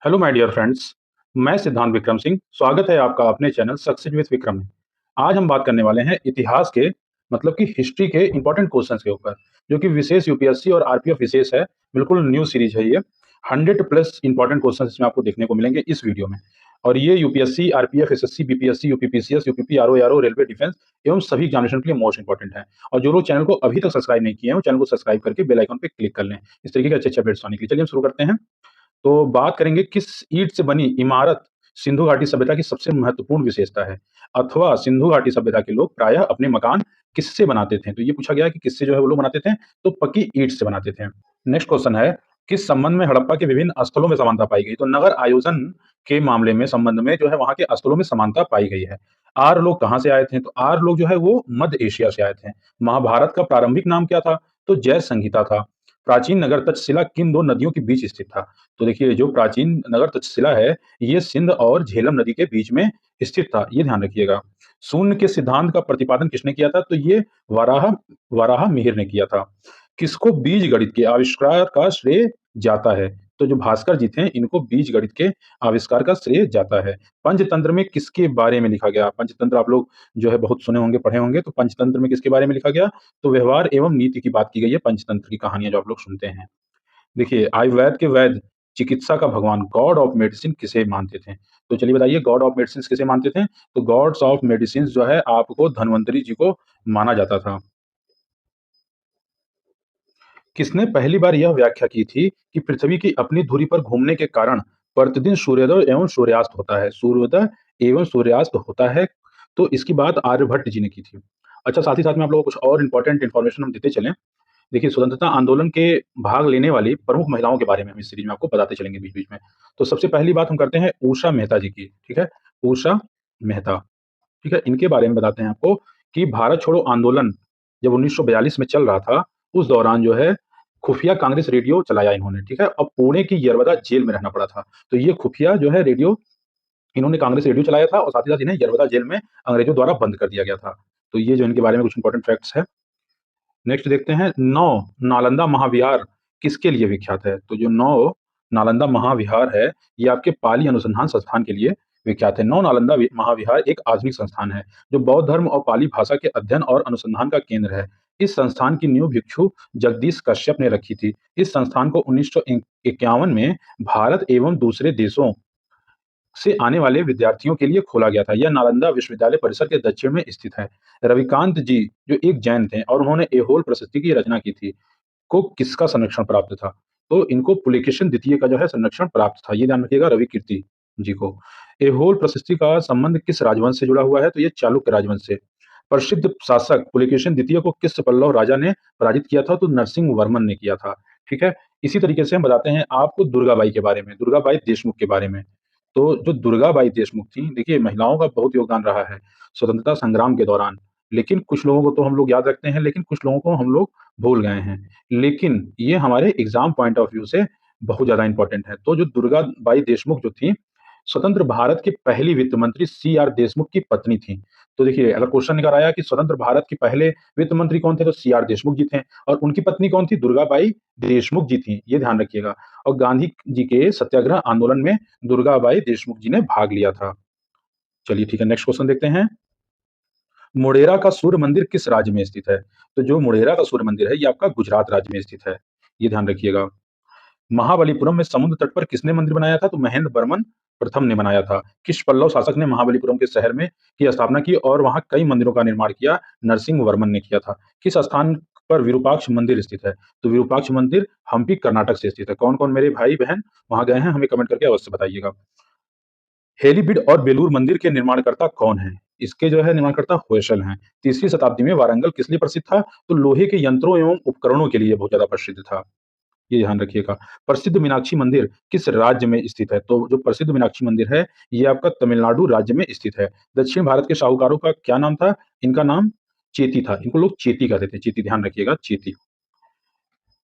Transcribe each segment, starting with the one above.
Hello my dear friends. मैं सिद्धांत विक्रम सिंह। स्वागत है आपका अपने चैनल सक्सेस विद विक्रम में। आज हम बात करने वाले हैं इतिहास के मतलब कि हिस्ट्री के इंपॉर्टेंट क्वेश्चंस के ऊपर, जो कि विशेष यूपीएससी और आरपीएफ विशेष है। बिल्कुल न्यू सीरीज है ये। 100 प्लस इंपॉर्टेंट क्वेश्चंस इसमें आपको देखने को मिलेंगे इस वीडियो में। और ये UPSC, RPF, SSC, BPSC, UPPCS, UPP, RO, ARO, railway defence एवं सभी एग्जामिनेशन के लिए मोस्ट इंपॉर्टेंट है। और जो लोग चैनल को अभी तक सब्सक्राइब नहीं किए हैं वो चैनल को सब्सक्राइब करके बेल आइकन पे क्लिक कर लें इस तरीके के अच्छे अच्छे अपडेट्स आने के लिए। चलिए हम शुरू करते हैं। तो बात करेंगे किस ईंट से बनी इमारत सिंधु घाटी सभ्यता की सबसे महत्वपूर्ण विशेषता है, अथवा सिंधु घाटी सभ्यता के लोग प्रायः अपने मकान किससे बनाते थे। तो ये पूछा गया है कि किससे जो है वो लोग बनाते थे, तो पक्की ईंट से बनाते थे। नेक्स्ट क्वेश्चन है, किस संबंध में हड़प्पा के विभिन्न स्थलों में समानता पाई गई। तो नगर आयोजन के मामले में संबंध में जो है वहां के स्थलों में समानता पाई गई है। आर लोग कहाँ से आए थे, तो आर लोग जो है वो मध्य एशिया से आए थे। महाभारत का प्रारंभिक नाम क्या था, तो जय संहिता था। प्राचीन नगर तक्षशिला किन दो नदियों के बीच स्थित था। तो देखिए जो प्राचीन नगर तक्षशिला है ये सिंध और झेलम नदी के बीच में स्थित था, ये ध्यान रखिएगा। शून्य के सिद्धांत का प्रतिपादन किसने किया था, तो ये वराह वराह मिहिर ने किया था। किसको बीज गणित के आविष्कार का श्रेय जाता है, तो जो भास्कर जी थे इनको बीज गणित के आविष्कार का श्रेय जाता है। पंचतंत्र में किसके बारे में लिखा गया। पंचतंत्र आप लोग जो है बहुत सुने होंगे, पढ़े होंगे। तो पंचतंत्र में किसके बारे में लिखा गया, तो व्यवहार एवं नीति की बात की गई है। पंचतंत्र की कहानियां जो आप लोग सुनते हैं। देखिए आयुर्वेद के वैद्य, चिकित्सा का भगवान, गॉड ऑफ मेडिसिन किसे मानते थे। तो चलिए बताइए गॉड ऑफ मेडिसिन किसे मानते थे। तो गॉड्स ऑफ मेडिसिन जो है आपको धन्वंतरी जी को माना जाता था। किसने पहली बार यह व्याख्या की थी कि पृथ्वी की अपनी धुरी पर घूमने के कारण प्रतिदिन सूर्योदय एवं सूर्यास्त होता है, सूर्योदय एवं सूर्यास्त होता है। तो इसकी बात आर्यभट्ट जी ने की थी। अच्छा, साथ ही साथ में आप लोगों को कुछ और इंपॉर्टेंट इन्फॉर्मेशन हम देते चलें। देखिए स्वतंत्रता आंदोलन के भाग लेने वाली प्रमुख महिलाओं के बारे में हम इस सीरीज में आपको बताते चलेंगे बीच-बीच में। तो सबसे पहली बात हम करते हैं उषा मेहता जी की, ठीक है? उषा मेहता, ठीक है? इनके बारे में बताते हैं आपको कि भारत छोड़ो आंदोलन जब 1942 में चल रहा था, उस दौरान जो है खुफिया कांग्रेस रेडियो चलाया इन्होंने, ठीक है? और पुणे की यरवदा जेल में रहना पड़ा था। तो ये खुफिया जो है रेडियो, इन्होंने कांग्रेस रेडियो चलाया था और साथ ही साथ इन्हें यरवदा जेल में अंग्रेजों द्वारा बंद कर दिया गया था। तो ये जो इनके बारे में कुछ इंपॉर्टेंट फैक्ट्स है। नेक्स्ट देखते हैं, नौ नालंदा महाविहार किसके लिए विख्यात है। तो जो नौ नालंदा महाविहार है ये आपके पाली अनुसंधान संस्थान के लिए विख्यात है। नौ नालंदा महाविहार एक आधुनिक संस्थान है जो बौद्ध धर्म और पाली भाषा के अध्ययन और अनुसंधान का केंद्र है। इस संस्थान की नींव भिक्षु जगदीश कश्यप ने रखी थी। इस संस्थान को 1951 में भारत एवं दूसरे देशों से आने वाले विद्यार्थियों के लिए खोला गया था। यह नालंदा विश्वविद्यालय परिसर के दक्षिण में स्थित है। रविकांत जी जो एक जैन थे और उन्होंने एहोल प्रशस्ति की रचना की थी, को किसका संरक्षण प्राप्त था? तो इनको पुलकेशिन द्वितीय का जो है संरक्षण प्राप्त था। ये ध्यान रखिएगा रविकीर्ति जी को। एहोल प्रशस्ति का संबंध किस राजवंश से जुड़ा हुआ है? तो ये चालुक्य राजवंश से। प्रसिद्ध शासक पुलकेशिन द्वितीय को किस पल्लव राजा ने पराजित किया था? तो नरसिंह वर्मन ने किया था। ठीक है? इसी तरीके से हम बताते हैं आपको दुर्गाबाई के बारे में, दुर्गाबाई देशमुख के बारे में। तो जो दुर्गाबाई देशमुख थी, देखिए महिलाओं का बहुत योगदान रहा है स्वतंत्रता संग्राम के दौरान। लेकिन कुछ लोगों को तो हम लोग याद रखते हैं, लेकिन कुछ लोगों को हम लोग भूल गए हैं। लेकिन ये हमारे एग्ज़ाम पॉइंट ऑफ व्यू से बहुत ज़्यादा इम्पोर्टेंट है। तो जो दुर्गाबाई देशमुख जो थी, स्वतंत्र भारत की पहली वित्त मंत्री सीआर देशमुख की पत्नी थी। तो देखिए अगर क्वेश्चन निकल आया कि स्वतंत्र भारत के पहले वित्त मंत्री कौन थे, तो सीआर देशमुख जी थे। और उनकी पत्नी कौन थी? दुर्गाबाई देशमुख जी थी, ये ध्यान रखिएगा। और गांधी जी के सत्याग्रह आंदोलन में दुर्गाबाई देशमुख जी ने भाग लिया था। चलिए ठीक है, नेक्स्ट क्वेश्चन देखते हैं। मोढेरा का सूर्य मंदिर किस राज्य में स्थित है? तो जो मोढेरा का सूर्य मंदिर है ये आपका गुजरात राज्य में स्थित है, ये ध्यान रखिएगा। महाबलीपुरम में समुद्र तट पर किसने मंदिर बनाया था? तो महेंद्र वर्मन प्रथम ने बनाया था। किस पल्लव शासक ने महाबलीपुरम के शहर में की स्थापना की और वहां कई मंदिरों का निर्माण किया? नरसिंह वर्मन ने किया था। किस स्थान पर विरूपाक्ष मंदिर स्थित है? तो विरूपाक्ष मंदिर हम्पी कर्नाटक से स्थित है। कौन कौन मेरे भाई बहन वहां गए हैं हमें कमेंट करके अवश्य बताइएगा। हेलीबीड और बेलूर मंदिर के निर्माणकर्ता कौन हैं? इसके जो है निर्माणकर्ता होयसल हैं। तीसरी शताब्दी में वारंगल किस लिए प्रसिद्ध था? तो लोहे के यंत्रों एवं उपकरणों के लिए बहुत ज्यादा प्रसिद्ध था, ये ध्यान रखिएगा। प्रसिद्ध मीनाक्षी मंदिर किस राज्य में स्थित है? तो जो प्रसिद्ध मीनाक्षी मंदिर है ये आपका तमिलनाडु राज्य में स्थित है। दक्षिण भारत के शाहूकारों का क्या नाम था? इनका नाम चेती था। इनको लोग चेती कहते थे, चेती ध्यान रखिएगा, चेती।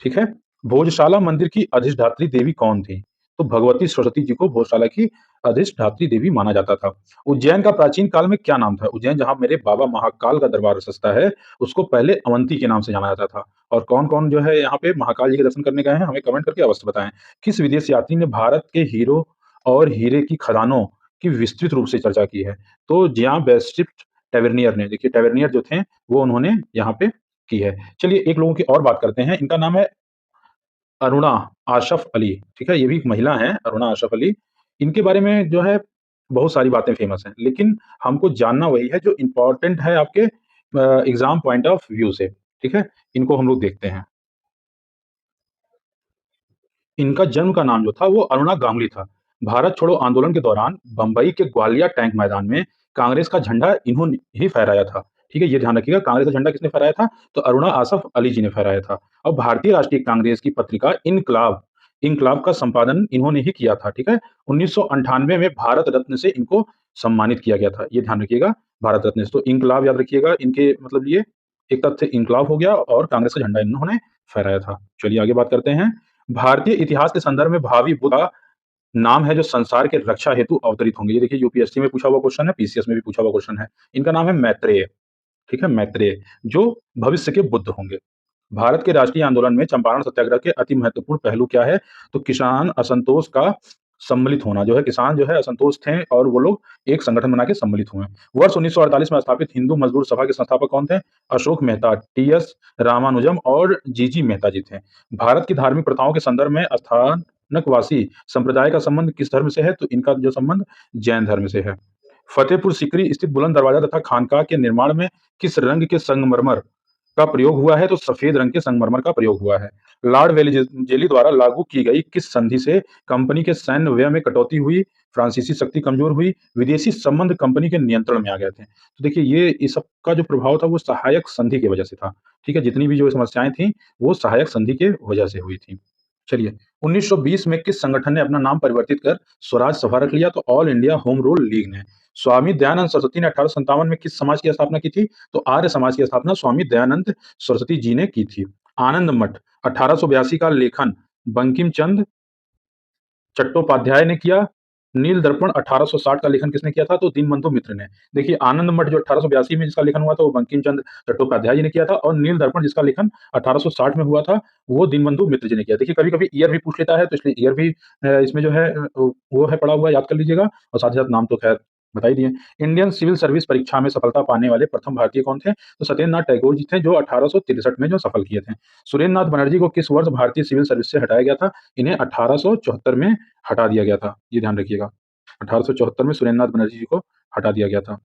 ठीक है। भोजशाला मंदिर की अधिष्ठात्री देवी कौन थी? तो भगवती सरस्वती जी को भोजशाला की अधिष्ठात्री देवी माना जाता था। उज्जैन का प्राचीन काल में क्या नाम था? उज्जैन जहां मेरे बाबा महाकाल का दरबार सजता है उसको पहले अवंती के नाम से जाना जाता था। और कौन कौन जो है यहाँ पे महाकाल जी के दर्शन करने गए हैं हमें कमेंट करके अवश्य बताएं। किस विदेश यात्री ने भारत के हीरो और हीरे की खदानों की विस्तृत रूप से चर्चा की है। तो जियां बैप्टिस्ट टैवर्नियर ने, देखिए टैवर्नियर जो थे, वो उन्होंने यहाँ पे की है। चलिए एक लोगों की और बात करते हैं, इनका नाम है अरुणा आशफ अली, ठीक है? ये भी एक महिला हैं, अरुणा आशफ अली। इनके बारे में जो है बहुत सारी बातें फ़ेमस हैं, लेकिन हमको जानना वही है जो इम्पोर्टेंट है आपके एग्ज़ाम पॉइंट ऑफ व्यू से, ठीक है? इनको हम लोग देखते हैं। इनका जन्म का नाम जो था वो अरुणा गांगुली था। भारत छोड़ो आंदोलन के दौरान बम्बई के ग्वालिया टैंक मैदान में कांग्रेस का झंडा इन्होंने ही फहराया था। ठीक है, ये ध्यान रखिएगा, कांग्रेस का झंडा किसने फहराया था? तो अरुणा आसफ अली जी ने फहराया था। और भारतीय राष्ट्रीय कांग्रेस की पत्रिका इनकलाब इनकलाब का संपादन इन्होंने ही किया था। ठीक है, 1998 में भारत रत्न से इनको सम्मानित किया गया था। ये ध्यान रखिएगा, भारत रत्न से। तो इनकलाब याद रखिएगा, इनके मतलब ये एक तथ्य इनकलाब हो गया और कांग्रेस का झंडा इन्होंने फहराया था। चलिए आगे बात करते हैं। भारतीय इतिहास के संदर्भ में भावी बुद्ध का नाम है जो संसार के रक्षा हेतु अवतरित होंगे। ये देखिए यूपीएससी में पूछा हुआ क्वेश्चन है, पीसीएस में भी पूछा हुआ क्वेश्चन है। इनका नाम है मैत्रेय, ठीक है? मैत्रेय, जो भविष्य के बुद्ध होंगे। भारत के राष्ट्रीय आंदोलन में चंपारण सत्याग्रह के अति महत्वपूर्ण पहलू क्या है? तो किसान असंतोष का सम्मिलित होना, जो है किसान जो है असंतोष थे और वो लोग एक संगठन बना के सम्मिलित हुए। वर्ष 1948 में स्थापित हिंदू मजदूर सभा के संस्थापक कौन थे? अशोक मेहता, टीएस रामानुजम और जीजी मेहता जी थे। भारत की धार्मिक प्रथाओं के संदर्भ में स्थानकवासी संप्रदाय का संबंध किस धर्म से है? तो इनका जो संबंध जैन धर्म से है। फतेहपुर सीकरी स्थित बुलंद दरवाजा तथा खानकाह के निर्माण में किस रंग के संगमरमर का प्रयोग हुआ है? तो सफेद रंग के संगमरमर का प्रयोग हुआ है। लॉर्ड वेलेज़ली द्वारा लागू की गई किस संधि से कंपनी के सैन्य व्यय में कटौती हुई, फ्रांसीसी शक्ति कमजोर हुई, विदेशी संबंध कंपनी के नियंत्रण में आ गए थे? तो देखिए ये इस सब का जो प्रभाव था वो सहायक संधि की वजह से था। ठीक है? जितनी भी जो समस्याएँ थी वो सहायक संधि के वजह से हुई थी। चलिए, 1920 में किस संगठन ने अपना नाम परिवर्तित कर स्वराज सभा रख लिया? तो all India home rule league ने। स्वामी दयानंद सरस्वती ने 1857 में किस समाज की स्थापना की थी? तो आर्य समाज की स्थापना स्वामी दयानंद सरस्वती जी ने की थी। आनंद मठ 1882 का लेखन बंकिम चंद्र चट्टोपाध्याय ने किया। नील दर्पण 1860 का लेखन किसने किया था? तो दीनबंधु मित्र ने। देखिए आनंद मठ जो 1882 में जिसका लेखन हुआ था वो बंकिम चंद्र चट्टोपाध्याय जी ने किया था और नील दर्पण जिसका लेखन 1860 में हुआ था वो दीनबंधु मित्र जी ने किया। देखिए कभी-कभी ईयर भी पूछ लेता है तो इसलिए ईयर भी इसमें जो है वो है पड़ा हुआ है, याद कर लीजिएगा और साथ ही साथ नाम तो खैर बता ही दिए। इंडियन सिविल सर्विस परीक्षा में सफलता पाने वाले प्रथम भारतीय कौन थे? तो सत्येंद्र नाथ टैगोर जी थे जो 1863 में जो सफल किए थे। सुरेंद्र नाथ बनर्जी को किस वर्ष भारतीय सिविल सर्विस से हटाया गया था? इन्हें 1874 में हटा दिया गया था, ये ध्यान रखिएगा। 1874 में सुरेंद्र नाथ बनर्जी जी को हटा दिया गया था।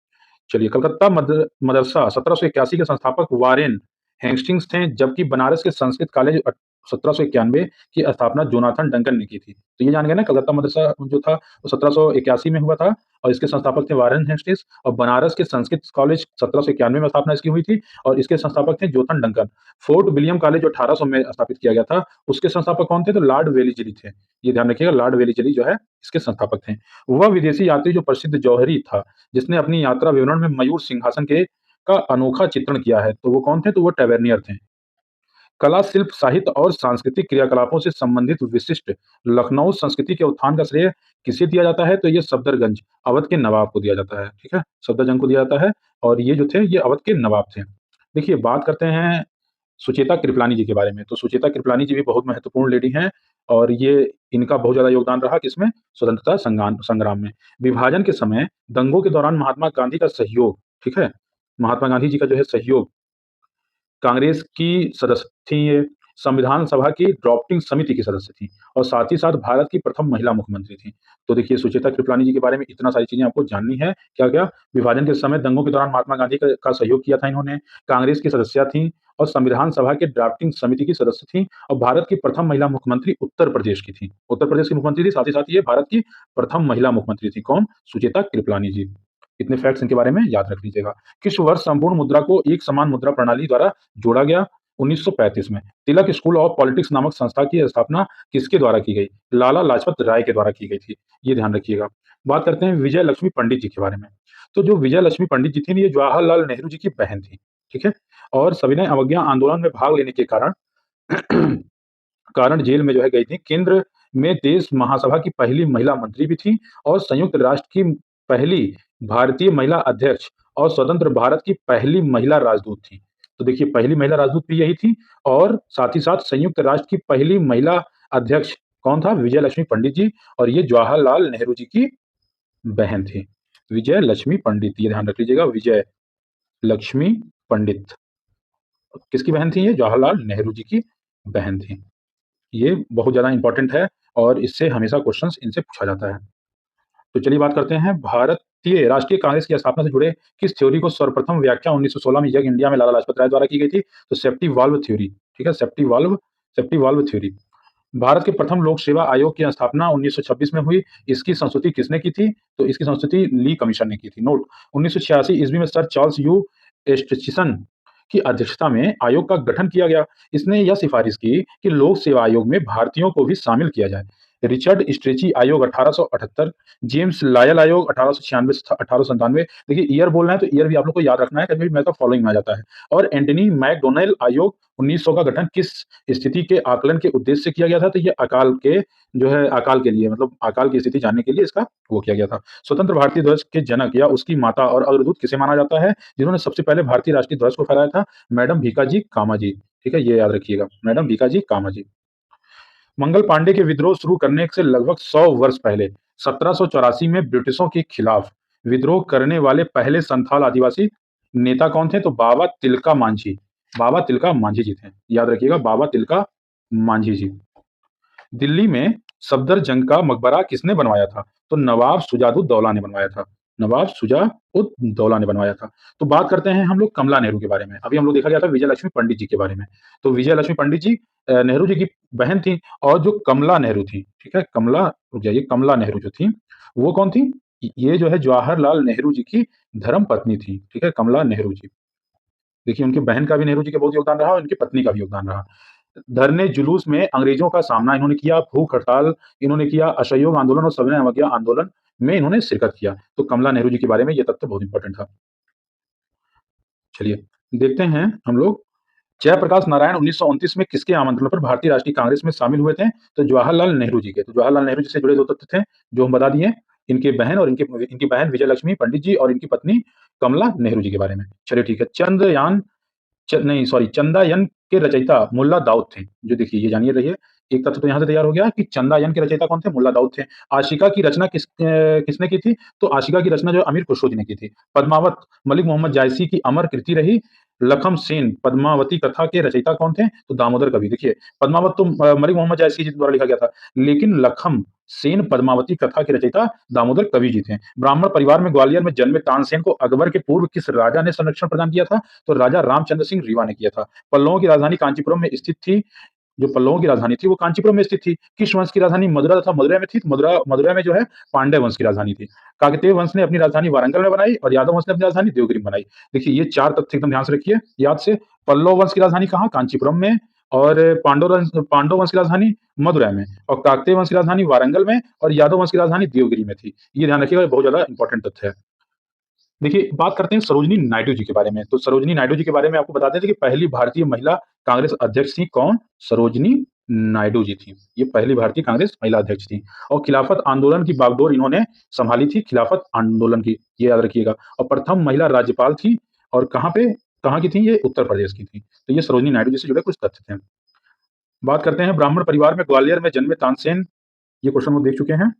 चलिए कलकत्ता मदरसा 1781 के संस्थापक वारेन हेस्टिंग्स थे, जबकि बनारस के संस्कृत कॉलेज 1791 की स्थापना जोनाथन डंकन ने की थी। तो ये जान गए ना, कलकत्ता मदरसा जो था वो 1781 में हुआ था और इसके संस्थापक थे वारेन हेस्टिंग्स। और बनारस के संस्कृत कॉलेज 1791 में स्थापना इसकी हुई थी और इसके संस्थापक थे जोथन डंकन। फोर्ट विलियम कॉलेज जो 1800 में स्थापित किया गया था, उसके संस्थापक कौन थे? तो लॉर्ड वेलिजली थे। ये ध्यान रखिएगा, लॉर्ड वेलिजली जो है इसके संस्थापक थे। वह विदेशी यात्री जो प्रसिद्ध जौहरी था, जिसने अपनी यात्रा विवरण में मयूर सिंहासन के का अनोखा चित्रण किया है, तो वो कौन थे? तो वो टैवर्नियर थे। कला, शिल्प, साहित्य और सांस्कृतिक क्रियाकलापों से संबंधित विशिष्ट लखनऊ संस्कृति के उत्थान का श्रेय किसे दिया जाता है? तो ये सफदरगंज अवध के नवाब को दिया जाता है। ठीक है, सफदरजंग को दिया जाता है और ये जो थे ये अवध के नवाब थे। देखिए बात करते हैं सुचेता कृपलानी जी के बारे में। तो सुचेता कृपलानी जी भी बहुत महत्वपूर्ण लेडी हैं और ये इनका बहुत ज़्यादा योगदान रहा किसमें? स्वतंत्रता संग्राम में। विभाजन के समय दंगों के दौरान महात्मा गांधी का सहयोग, ठीक है? महात्मा गांधी जी का जो है सहयोग, कांग्रेस की सदस्य थी ये, संविधान सभा की ड्राफ्टिंग समिति की सदस्य थी और साथ ही साथ भारत की प्रथम महिला मुख्यमंत्री थी। तो देखिए सुचेता कृपलानी जी के बारे में इतना सारी चीज़ें आपको जाननी है। क्या-क्या? विभाजन के समय दंगों के दौरान महात्मा गांधी का सहयोग किया था इन्होंने, कांग्रेस की सदस्या थीं और संविधान सभा के ड्राफ्टिंग समिति की सदस्य थीं और भारत की प्रथम महिला मुख्यमंत्री उत्तर प्रदेश की थी। उत्तर प्रदेश की मुख्यमंत्री थी, साथ ही साथ ये भारत की प्रथम महिला मुख्यमंत्री थी। कौन? सुचेता कृपलानी जी। इतने फैक्ट्स इनके बारे में याद रख लीजिएगा। किस वर्ष संपूर्ण मुद्रा को एक समान मुद्रा प्रणाली द्वारा जोड़ा गया? 1935 में। तिलक स्कूल ऑफ पॉलिटिक्स नामक संस्था की स्थापना किसके द्वारा की गई? लाला लाजपत राय के द्वारा की गई थी। ये ध्यान रखिएगा। बात करते हैं विजय लक्ष्मी पंडित जी के बारे में। तो जो विजय लक्ष्मी पंडित जी थी, ये जवाहरलाल नेहरू जी की बहन थी। ठीक है? और सविनय अवज्ञा आंदोलन में भाग लेने के कारण कारण जेल में जो है गई थी। केंद्र में देश महासभा की पहली महिला मंत्री भी थी और संयुक्त राष्ट्र की पहली भारतीय महिला अध्यक्ष और स्वतंत्र भारत की पहली महिला राजदूत थी। तो देखिए पहली महिला राजदूत भी यही थी और साथ ही साथ संयुक्त राष्ट्र की पहली महिला अध्यक्ष कौन था? विजय लक्ष्मी पंडित जी, और ये जवाहरलाल नेहरू जी की बहन थी। विजय लक्ष्मी पंडित, ये ध्यान रख लीजिएगा, विजय लक्ष्मी पंडित। किसकी बहन थी ये? जवाहरलाल नेहरू जी की बहन थी। ये बहुत ज़्यादा इम्पोर्टेंट है और इससे हमेशा क्वेश्चंस इनसे पूछा जाता है। तो चलिए बात करते हैं भारतीय राष्ट्रीय कांग्रेस की स्थापना से जुड़े किस थ्योरी को सर्वप्रथम व्याख्या 1916 में यंग इंडिया में लाला लाजपत राय द्वारा की गई थी? तो सेफ्टी वाल्व थ्योरी, ठीक है? Safety valve theory. भारत के प्रथम लोक सेवा आयोग की स्थापना 1926 में हुई। इसकी संस्तुति किसने की थी? तो इसकी संस्तुति ली कमीशन ने की थी। नोट, 1986 ईस्वी में सर चार्ल्स यू एस्टचिसन की अध्यक्षता में आयोग का गठन किया गया। इसने यह सिफारिश की कि लोक सेवा आयोग में भारतीयों को भी शामिल किया जाए। रिचर्ड स्ट्रेची आयोग 1878, जेम्स लायल आयोग 1896 से 1897। देखिए ईयर बोल रहे हैं तो ईयर भी आप लोग को याद रखना है, कभी मैं तो फॉलोइंग में आ जाता है। और एंटनी मैकडोनेल आयोग 1900 का गठन किस स्थिति के आकलन के उद्देश्य से किया गया था? तो ये अकाल के जो है अकाल के लिए, मतलब अकाल की स्थिति जानने के लिए इसका वो किया गया था। स्वतंत्र भारतीय ध्वज के जनक या उसकी माता और अग्रदूत किसे माना जाता है? जिन्होंने सबसे पहले भारतीय राष्ट्रीय ध्वज को फहराया था? मैडम भीकाजी कामा जी, ठीक है? ये याद रखिएगा, मैडम भीकाजी कामा जी। मंगल पांडे के विद्रोह शुरू करने से लगभग 100 वर्ष पहले 1784 में ब्रिटिशों के खिलाफ विद्रोह करने वाले पहले संथाल आदिवासी नेता कौन थे? तो बाबा तिलका मांझी। बाबा तिलका मांझी जी थे, याद रखिएगा, बाबा तिलका मांझी जी। दिल्ली में सफदरजंग का मकबरा किसने बनवाया था? तो नवाब शुजाउद्दौला ने बनवाया था। नवाब शुजाउद्दौला ने बनवाया था। तो बात करते हैं हम लोग कमला नेहरू के बारे में। अभी हम लोग देखा गया था विजय लक्ष्मी पंडित जी के बारे में। तो विजय लक्ष्मी पंडित जी नेहरू जी की बहन थी, और जो कमला नेहरू थी, ठीक है? कमला, रुक जाइए, कमला नेहरू जो थी, वो कौन थी? ये जो है जवाहरलाल नेहरू जी की धर्म पत्नी थी, ठीक है? कमला नेहरू जी। देखिए उनकी बहन का भी नेहरू जी का बहुत योगदान रहा और उनकी पत्नी का भी योगदान रहा। धरने जुलूस में अंग्रेजों का सामना इन्होंने किया, भूख हड़ताल इन्होंने किया, असहयोग आंदोलन और सविनय अवज्ञा आंदोलन में इन्होंने शिरकत किया। तो कमला नेहरू जी के बारे में ये तथ्य बहुत इंपॉर्टेंट था। चलिए देखते हैं हम लोग, जयप्रकाश नारायण 1929 में किसके आमंत्रण पर भारतीय राष्ट्रीय कांग्रेस में शामिल हुए थे? तो जवाहरलाल नेहरू जी के। तो जवाहरलाल नेहरू जी से जुड़े दो तथ्य थे जो हम बता दिए, इनके बहन और इनकी बहन विजय लक्ष्मी पंडित जी और इनकी पत्नी कमला नेहरू जी के बारे में। चलिए ठीक है, नहीं सॉरी, चंदायन के रचयिता मुल्ला दाऊद थे। जो देखिए ये जानिए रहिए, एक तथ्य तो यहाँ से तैयार हो गया कि चंदायन के रचयिता कौन थे? मुल्ला दाऊद थे। आशिका की रचना किसने की थी? तो आशिका की रचना जो अमीर खुसरो जी ने की थी। पद्मावत मलिक मोहम्मद जायसी की अमर कृति रही। लखम सेन पद्मावती कथा के रचयिता कौन थे? तो दामोदर कवि। देखिए पद्मावत तो मलिक मोहम्मद जायसी जी द्वारा लिखा गया था, लेकिन लखम सेन पद्मावती कथा के रचयिता दामोदर कवि जी थे। ब्राह्मण परिवार में ग्वालियर में जन्मे तानसेन को अकबर के पूर्व किस राजा ने संरक्षण प्रदान किया था? तो राजा रामचंद्र सिंह रीवा ने किया था। पल्लवों की राजधानी कांचीपुरम में स्थित थी। जो पल्लवों की राजधानी थी वो कांचीपुरम में स्थित थी। किस वंश की राजधानी मदुरा तथा मदुरै में थी? तो मदुरै में जो है पांड्य वंश की राजधानी थी। काकतीय वंश ने अपनी राजधानी वारंगल में बनाई और यादव वंश ने अपनी राजधानी देवगिरी में बनाई। देखिए ये 4 तथ्य एकदम ध्यान से रखिए याद से। पल्लव वंश की राजधानी कहाँ? कांचीपुरम में, और पांडव वंश की राजधानी मदुरै में, और काकतीय वंश की राजधानी वारंगल में, और यादव वंश की राजधानी देवगिरी में थी। ये ध्यान रखिएगा, ये बहुत ज़्यादा इंपॉर्टेंट तथ्य है। देखिए, बात करते हैं सरोजिनी नायडू जी के बारे में। तो सरोजिनी नायडू जी के बारे में आपको बता दें कि पहली भारतीय महिला कांग्रेस अध्यक्ष थी कौन? सरोजिनी नायडू जी थी। ये पहली भारतीय कांग्रेस महिला अध्यक्ष थी, और खिलाफत आंदोलन की बागडोर इन्होंने संभाली थी, खिलाफत आंदोलन की, ये याद रखिएगा। और प्रथम महिला राज्यपाल थी, और कहाँ की थी? ये उत्तर प्रदेश की थी। तो ये सरोजिनी नायडू जी से जुड़े कुछ तथ्य थे। बात करते हैं ब्राह्मण परिवार में ग्वालियर में जन्मे तानसेन, ये क्वेश्चन वो देख चुके हैं।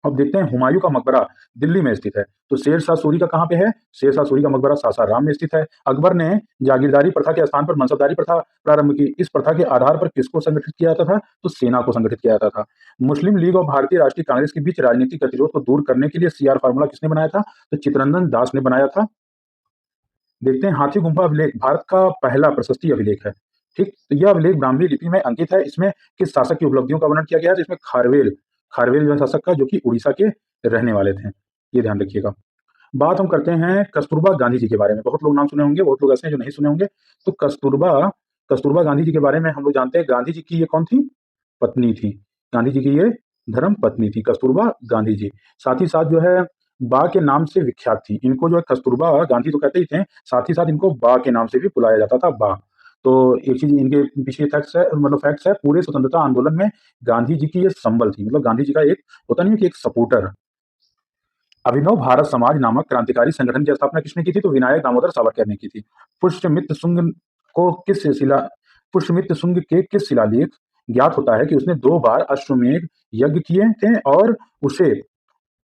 अब देखते हैं हुमायूं का मकबरा दिल्ली में स्थित है। तो शेरशाह सूरी का कहाँ पे है? शेरशाह सूरी का मकबरा सासाराम में स्थित है। अकबर ने जागीरदारी प्रथा के स्थान पर मनसबदारी प्रथा प्रारंभ की। इस प्रथा के आधार पर किसको संगठित किया जाता था? तो सेना को संगठित किया जाता था। मुस्लिम लीग और भारतीय राष्ट्रीय कांग्रेस के बीच राजनीतिक गतिरोध को दूर करने के लिए सीआर फार्मूला किसने बनाया था? तो चित्तरंजन दास ने बनाया था। देखते हैं हाथी गुम्फा अभिलेख भारत का पहला प्रशस्ति अभिलेख है। ठीक, तो यह अभिलेख ब्राह्मी लिपि में अंकित है। इसमें किस शासक की उपलब्धियों का वर्णन किया गया है? तो इसमें खारवेल जो शासक का, जो कि उड़ीसा के रहने वाले थे। ये ध्यान रखिएगा। बात हम करते हैं कस्तूरबा गांधी जी के बारे में। बहुत लोग नाम सुने होंगे, बहुत लोग ऐसे हैं जो नहीं सुने होंगे। तो कस्तूरबा गांधी जी के बारे में हम लोग जानते हैं, गांधी जी की ये कौन थी? पत्नी थी। गांधी जी की ये धर्म पत्नी थी कस्तूरबा गांधी जी। साथ ही साथ जो है बा के नाम से विख्यात थी। इनको जो है कस्तूरबा गांधी तो कहते ही थे, साथ ही साथ इनको बा के नाम से भी बुलाया जाता था, बा। तो एक चीज इनके पीछे फैक्ट्स है, मतलब फैक्ट्स है, पूरे स्वतंत्रता आंदोलन में गांधी जी की ये संबल थी, मतलब गांधी जी का एक होता नहीं है कि एक सपोर्टर। अभिनव भारत समाज नामक क्रांतिकारी संगठन की स्थापना किसने की थी? तो विनायक दामोदर सावरकर ने की थी। पुष्यमित्र शुंग को किस शिला पुष्यमित्र शुंग के किस शिलालेख ज्ञात होता है कि उसने 2 बार अश्वमेध यज्ञ किए थे और उसे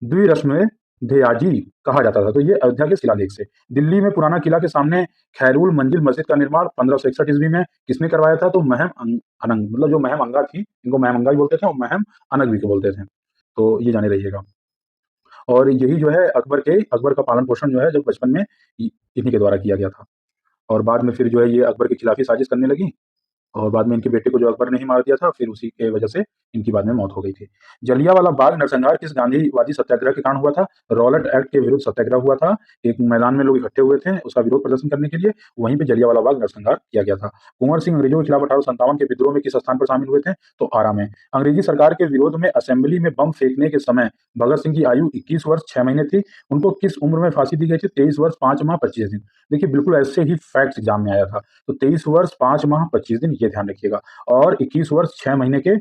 द्विरश्मेधयाजी कहा जाता था। तो ये अयोध्या के शिलालेख से। दिल्ली में पुराना किला के सामने खैरुल मंजिल मस्जिद का निर्माण 1561 ईस्वी में किसने करवाया था? तो महम अनंग, मतलब जो महम अंगा थी, इनको महम अंगा भी बोलते थे और महम अनंग भी को बोलते थे। तो ये जाने रहिएगा। और यही जो है अकबर का पालन-पोषण जो है जब बचपन में इन्हीं के द्वारा किया गया था। और बाद में फिर जो है ये अकबर के खिलाफ ही साजिश करने लगी और बाद में इनके बेटे को जो अकबर ने ही मार दिया था, फिर उसी के वजह से इनकी बाद में मौत हो गई थी। जलियांवाला बाग नरसंहार किस गांधीवादी सत्याग्रह के कारण हुआ था? रॉलेट एक्ट के विरुद्ध सत्याग्रह हुआ था। एक मैदान में लोग इकट्ठे हुए थे, उसका विरोध प्रदर्शन करने के लिए, वहीं पे जलियांवाला बाग नरसंहार किया गया था। कुंवर सिंह अंग्रेजों के खिलाफ 1857 के विद्रोह में किस स्थान पर शामिल हुए थे? तो आरा में। अंग्रेजी सरकार के विरोध में असेंबली में बम फेंकने के समय भगत सिंह की आयु 21 वर्ष 6 महीने थी। उनको किस उम्र में फांसी दी गई थी? 23 वर्ष 5 माह 25 दिन। देखिए बिल्कुल ऐसे ही फैक्ट एग्जाम में आया था। तो 23 वर्ष 5 माह 25 दिन, ये ध्यान रखिएगा। और 21 वर्ष 6 महीने के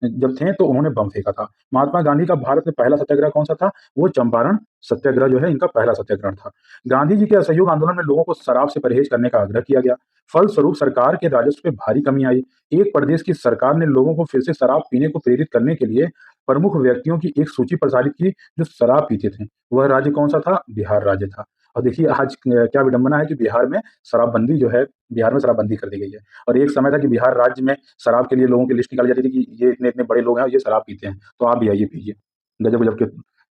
जब थे तो उन्होंने बम फेंका था। महात्मा गांधी का भारत में पहला सत्याग्रह कौन-सा था? वो चंपारण सत्याग्रह जो है इनका पहला सत्याग्रह था। गांधी जी के असहयोग आंदोलन में लोगों को शराब से परहेज करने का आग्रह किया गया। फलस्वरूप सरकार के राजस्व में भारी कमी आई। एक प्रदेश की सरकार ने लोगों को फिर से शराब पीने को प्रेरित करने के लिए प्रमुख व्यक्तियों की एक सूची प्रसारित की जो शराब पीते थे। वह राज्य कौन-सा था? बिहार राज्य था। और देखिए आज क्या विडंबना है कि शराबबंदी जो है बिहार में शराबबंदी कर दी गई है। और एक समय था कि बिहार राज्य में शराब के लिए लोगों की लिस्ट निकाली जाती थी कि ये इतने-इतने बड़े लोग हैं और ये शराब पीते हैं, तो आप भी आइए पीजिए। गजब-गजब की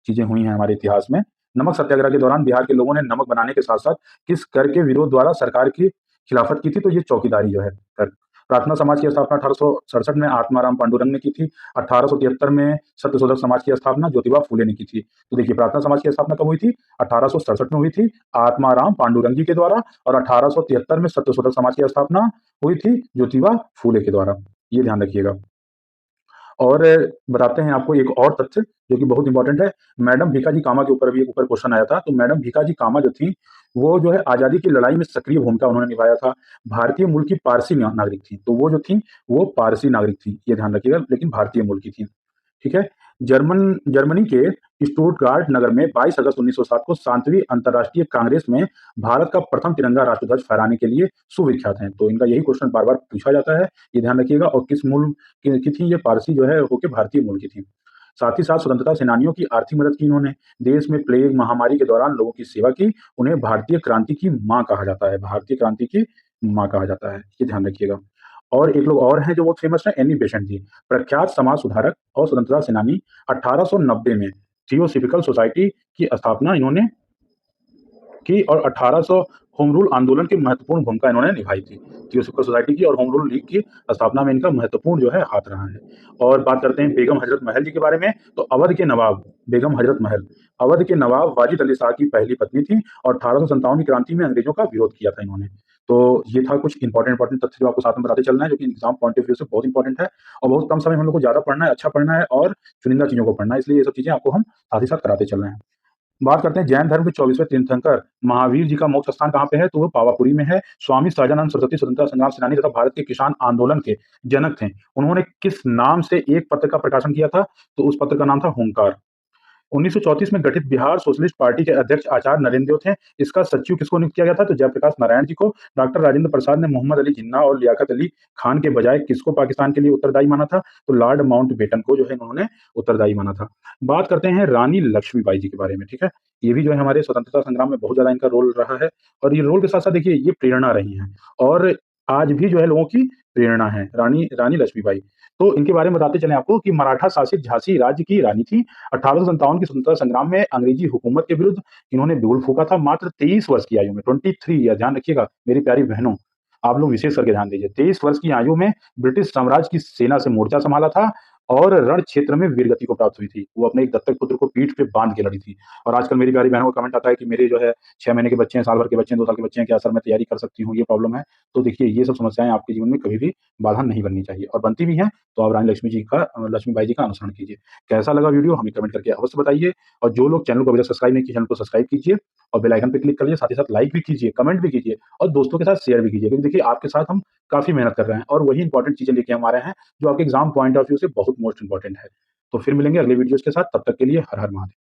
चीज़ें हुई हैं हमारे इतिहास में। नमक सत्याग्रह के दौरान बिहार के लोगों ने नमक बनाने के साथ-साथ किस कर के विरोध द्वारा सरकार की खिलाफत की थी? तो ये चौकीदारी जो है कर। प्रार्थना समाज की स्थापना 1867 में आत्माराम पांडुरंग ने की थी। 1873 में सत्यशोधक समाज की स्थापना ज्योतिबा फूले ने की थी। तो देखिए प्रार्थना समाज की स्थापना कब हुई थी? 1867 में हुई थी आत्माराम पांडुरंग जी के द्वारा और 1873 में सत्यशोधक समाज की स्थापना हुई थी ज्योतिबा फूले के द्वारा। ये ध्यान रखिएगा। और बताते हैं आपको एक और तथ्य जो कि बहुत इंपॉर्टेंट है। मैडम भीकाजी कामा के ऊपर भी एक ऊपर क्वेश्चन आया था। तो मैडम भीकाजी कामा जो थी, वो जो है आज़ादी की लड़ाई में सक्रिय भूमिका उन्होंने निभाया था। भारतीय मूल की पारसी नागरिक थी। तो वो जो थी, वो पारसी नागरिक थी। ये ध्यान रखिएगा, लेकिन भारतीय मूल की थी। ठीक है? जर्मनी के स्टुटगार्ट नगर में 22 अगस्त 1907 को 7वीं अंतर्राष्ट्रीय कांग्रेस में भारत का प्रथम तिरंगा राष्ट्रध्वज फहराने के लिए सुविख्यात हैं। तो इनका यही क्वेश्चन बार-बार पूछा जाता है, ये ध्यान रखिएगा। और किस मूल की थी ये? पारसी जो है होके भारतीय मूल की थी। साथ ही साथ स्वतंत्रता सेनानियों की आर्थिक मदद की इन्होंने। देश में प्लेग महामारी के दौरान लोगों की सेवा की। उन्हें भारतीय क्रांति की माँ कहा जाता है। भारतीय क्रांति की माँ कहा जाता है, ये ध्यान रखिएगा। और एक लोग और हैं जो बहुत फेमस हैं, एनी बेसेंट जी, प्रख्यात समाज सुधारक और स्वतंत्रता सेनानी। 1890 में थियोसॉफिकल सोसाइटी की स्थापना इन्होंने की और 1800 होम रूल आंदोलन की महत्वपूर्ण भूमिका इन्होंने निभाई थी। थियोसॉफिकल सोसाइटी की और होम रूल लीग की स्थापना में इनका महत्वपूर्ण जो है हाथ रहा है। और बात करते हैं बेगम हजरत महल जी के बारे में। तो अवध के नवाब बेगम हजरत महल अवध के नवाब वाजिद अली शाह की पहली पत्नी थी और 1857 की क्रांति में अंग्रेजों का विरोध किया था इन्होंने। तो ये था कुछ इंपॉर्टेंट तथ्य जो आपको साथ में बताते चलना है, जो कि एग्जाम पॉइंट ऑफ व्यू से बहुत इंपॉर्टेंट है और बहुत कम समय में हम लोग को ज्यादा पढ़ना है, अच्छा पढ़ना है और चुनिंदा चीजों को पढ़ना है। इसलिए ये सब चीजें आपको हम साथ ही साथ कराते चल रहे हैं। बात करते हैं जैन धर्म के 24वें तीर्थंकर महावीर जी का मोक्ष स्थान कहाँ पे है? तो वो पावापुरी में है। स्वामी सहजानंद सरस्वती स्वतंत्रता संग्राम सेनानी तथा भारत के किसान आंदोलन के जनक थे। उन्होंने किस नाम से एक पत्र का प्रकाशन किया था? तो उस पत्र का नाम था हुंकार। 1934 में गठित बिहार सोशलिस्ट पार्टी के अध्यक्ष आचार्य नरेंद्र देव थे। इसका सचिव किसको नियुक्त किया गया था? तो जयप्रकाश नारायण जी को। डॉक्टर राजेंद्र प्रसाद ने मोहम्मद अली जिन्ना और लियाकत अली खान के बजाय किसको पाकिस्तान के लिए उत्तरदायी माना था? तो लॉर्ड माउंटबेटन को जो है इन्होंने उत्तरदायी माना था। बात करते हैं रानी लक्ष्मीबाई जी के बारे में, ठीक है? ये भी जो है हमारे स्वतंत्रता संग्राम में बहुत ज़्यादा इनका रोल रहा है और ये रोल के साथ-साथ देखिए ये प्रेरणा रही हैं और आज भी जो है लोगों की प्रेरणा है, रानी रानी लक्ष्मीबाई। तो इनके बारे में बताते चलें आपको कि मराठा शासित झांसी राज्य की रानी थी। 1857 की स्वतंत्रता संग्राम में अंग्रेजी हुकूमत के विरुद्ध इन्होंने बिगुल फूँका था मात्र 23 वर्ष की आयु में, 23 ईयर, ध्यान रखिएगा मेरी प्यारी बहनों, आप लोग विशेष करके ध्यान दीजिए। 23 वर्ष की आयु में ब्रिटिश साम्राज्य की सेना से मोर्चा संभाला था और रण क्षेत्र में वीरगति को प्राप्त हुई थी। वो अपने एक दत्तक पुत्र को पीठ पे बाँध के लड़ी थी। और आजकल मेरी प्यारी बहनों का कमेंट आता है कि मेरे जो है 6 महीने के बच्चे हैं, साल भर के बच्चे हैं, 2 साल के बच्चे हैं, क्या सर मैं तैयारी कर सकती हूँ? ये प्रॉब्लम है। तो देखिए ये सब समस्याएँ आपके जीवन में कभी भी बाधा नहीं बननी चाहिए और बनती भी हैं, तो आप रानी लक्ष्मीबाई जी का अनुसरण कीजिए। कैसा लगा वीडियो हमें कमेंट करके अवश्य बताइए और जो लोग चैनल को अभी तक सब्सक्राइब नहीं किए, चैनल को सब्सक्राइब कीजिए और बेल आइकन पे क्लिक कर लीजिए, साथ ही साथ लाइक भी कीजिए, कमेंट भी कीजिए और दोस्तों के साथ शेयर भी कीजिए। क्योंकि देखिए आपके साथ हम काफ़ी मेहनत कर रहे हैं और वही इंपॉर्टेंट चीज़ें लेके हम आ रहे हैं, जो आपके एग्ज़ाम पॉइंट ऑफ व्यू से बहुत मोस्ट इंपॉर्टेंट है। तो फिर मिलेंगे अगले वीडियोज़ के साथ, तब तक के लिए हर हर महादेव।